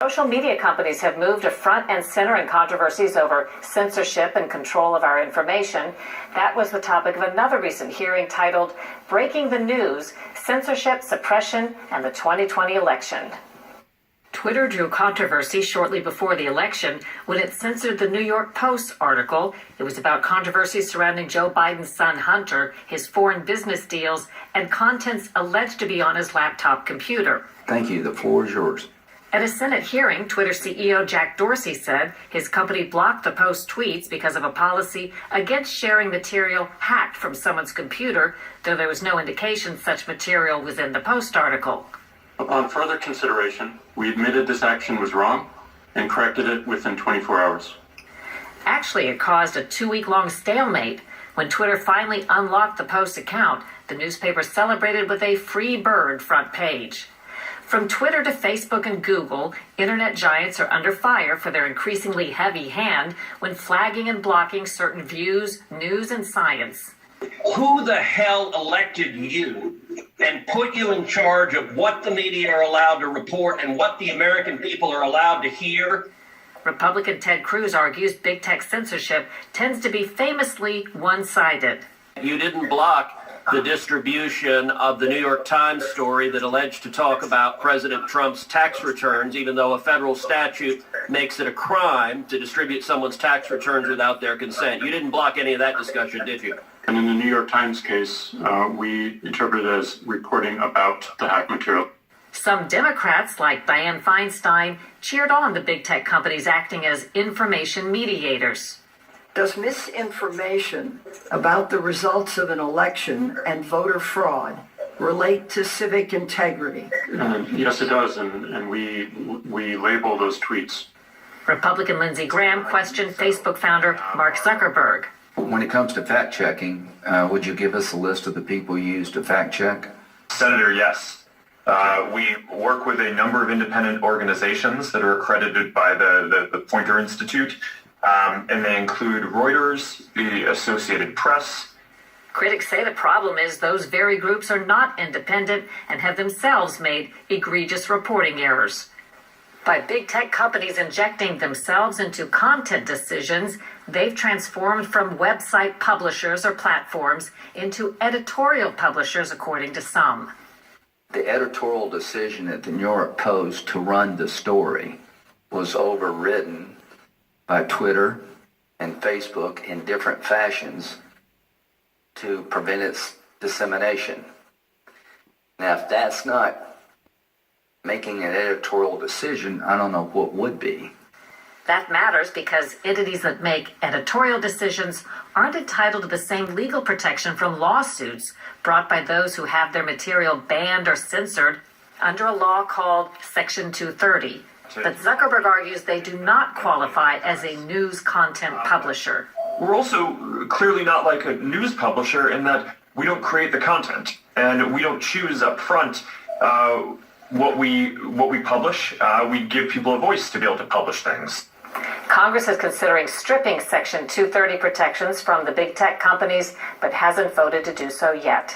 Social media companies have moved to front and center in controversies over censorship and control of our information. That was the topic of another recent hearing titled Breaking the News, Censorship, Suppression, and the 2020 Election. Twitter drew controversy shortly before the election when it censored the New York Post article. It was about controversies surrounding Joe Biden's son Hunter, his foreign business deals, and contents alleged to be on his laptop computer. Thank you. The floor is yours. At a Senate hearing, Twitter CEO Jack Dorsey said his company blocked the Post tweets because of a policy against sharing material hacked from someone's computer, though there was no indication such material was in the Post article. Upon further consideration, we admitted this action was wrong and corrected it within 24 hours. Actually, it caused a 2-week-long stalemate. When Twitter finally unlocked the Post account, the newspaper celebrated with a free bird front page. From Twitter to Facebook and Google, internet giants are under fire for their increasingly heavy hand when flagging and blocking certain views, news, and science. Who the hell elected you and put you in charge of what the media are allowed to report and what the American people are allowed to hear? Republican Ted Cruz argues big tech censorship tends to be famously one-sided. You didn't block the distribution of the New York Times story that alleged to talk about President Trump's tax returns, even though a federal statute makes it a crime to distribute someone's tax returns without their consent. You didn't block any of that discussion, did you? And in the New York Times case, we interpret it as reporting about the hacked material. Some Democrats, like Dianne Feinstein, cheered on the big tech companies acting as information mediators. Does misinformation about the results of an election and voter fraud relate to civic integrity? Yes, it does, and we label those tweets. Republican Lindsey Graham questioned Facebook founder Mark Zuckerberg. When it comes to fact-checking, would you give us a list of the people you use to fact-check? Senator, yes. We work with a number of independent organizations that are accredited by the Poynter Institute, and they include Reuters, the Associated Press. Critics say the problem is those very groups are not independent and have themselves made egregious reporting errors. By big tech companies injecting themselves into content decisions, they've transformed from website publishers or platforms into editorial publishers, according to some. The editorial decision at the New York Post to run the story was overridden by Twitter and Facebook in different fashions to prevent its dissemination. Now, if that's not making an editorial decision, I don't know what would be. That matters because entities that make editorial decisions aren't entitled to the same legal protection from lawsuits brought by those who have their material banned or censored under a law called Section 230. But Zuckerberg argues they do not qualify as a news content publisher. We're also clearly not like a news publisher in that we don't create the content and we don't choose up front what we publish. We give people a voice to be able to publish things. Congress is considering stripping Section 230 protections from the big tech companies, but hasn't voted to do so yet.